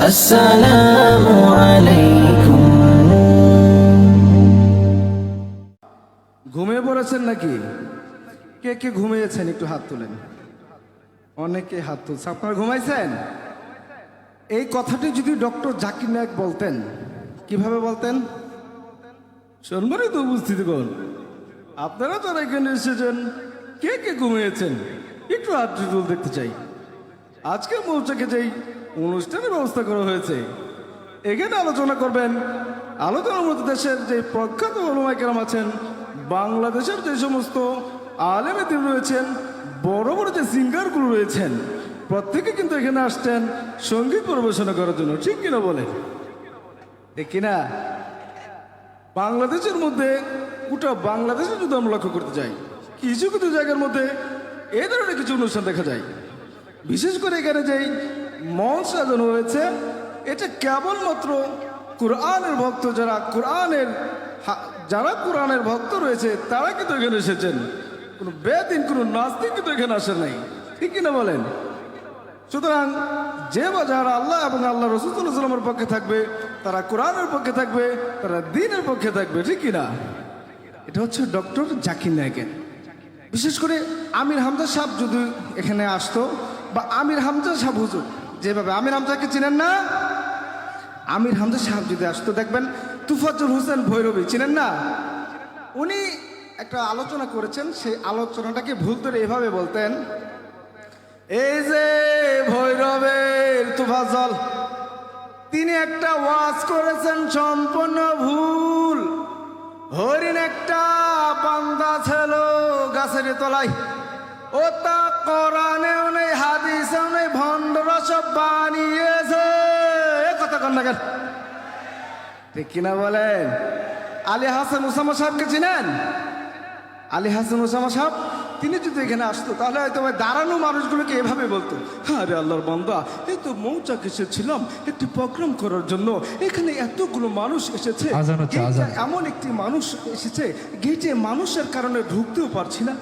আসসালামু আলাইকুম। ঘুমিয়ে পড়েছেন নাকি? কে কে ঘুমিয়েছেন একটু হাত তুলেন। অনেকে হাত তুলছে। আপনারা ঘুমাইছেন? এই কথাটি যদি ডক্টর জাকির নায়েক বলতেন, কিভাবে বলতেন? শুনবারই তো উপস্থিত করুন। আপনারা তো এখানে এসেছেন, কে কে ঘুমিয়েছেন একটু হাত তুল দেখতে চাই। আজকে মৌচাকে যেই অনুষ্ঠানের ব্যবস্থা করা হয়েছে, এখানে আলোচনা করবেন। আলোচনার মধ্যে দেশের যে প্রখ্যাত ওলামায়ে কেরাম আছেন, বাংলাদেশের যে সমস্ত আলেম দিন রয়েছেন, বড় বড় যে সিঙ্গারগুলো রয়েছেন, প্রত্যেকে কিন্তু এখানে আসছেন সঙ্গীত পরিবেশনা করার জন্য। ঠিক কিনা বলেন? ঠিক কিনা? বাংলাদেশের মধ্যে, গোটা বাংলাদেশে যদি আমরা লক্ষ্য করতে যাই, কিছু কিছু জায়গার মধ্যে এই ধরনের কিছু অনুষ্ঠান দেখা যায়। বিশেষ করে এখানে যেই মঞ্চ সাজানো হয়েছে, এটা কেবলমাত্র কোরআনের ভক্ত, যারা কোরআনের ভক্ত রয়েছে তারা কিন্তু এখানে এসেছেন। কোনো বেদিন, কোনো নাস্তিক কিন্তু এখানে আসে নাই। ঠিক কিনা বলেন? সুতরাং যারা আল্লাহ এবং আল্লাহ রাসূল সাল্লাল্লাহু আলাইহি ওয়াসাল্লামের পক্ষে থাকবে, তারা কোরআনের পক্ষে থাকবে, তারা দ্বীনের পক্ষে থাকবে। ঠিক কিনা? এটা হচ্ছে ডক্টর জাকির নায়েকের। বিশেষ করে আমির হামজা সাহেব যদি এখানে আসতো, বা আমির হামজা সাহেব হুজুর, যেভাবে আমির হামজাকে চিনেন না, আমির হামজা সাহেব যদি আসতো, দেখবেন তুফাজ্জল হোসেন ভৈরবী চিনেন না, উনি একটা আলোচনা করেছেন। সেই আলোচনাটাকে ভুল করে এভাবে বলতেন, এই যে ভৈরবের তুফাজ্জল, তিনি একটা ওয়াজ করেছেন সম্পূর্ণ ভুল। হরিণ একটা বান্দা ছিল গাছের তলায়, ও তা কোরআনেও নেই, হাদিসেও নেই, ভণ্ডরা সব বানিয়েছে। এ কথা কন না কেন? ঠিক কিনা বলেন? আলী হাসান ওসামা সাহেবকে চিনেন? আলী হাসান ওসামা সাহেব, তিনি যদি এখানে আসতো, তাহলে হয়তো দাঁড়ানো মানুষগুলোকে এভাবে বলতো, আরে আল্লাহর বান্দা, এই তো মৌচাক এসেছিলাম একটি প্রোগ্রাম করার জন্য, এখানে এতগুলো মানুষ এসেছে, এমন একটি মানুষ এসেছে গেটে মানুষের কারণে ঢুকতেও পারছি না।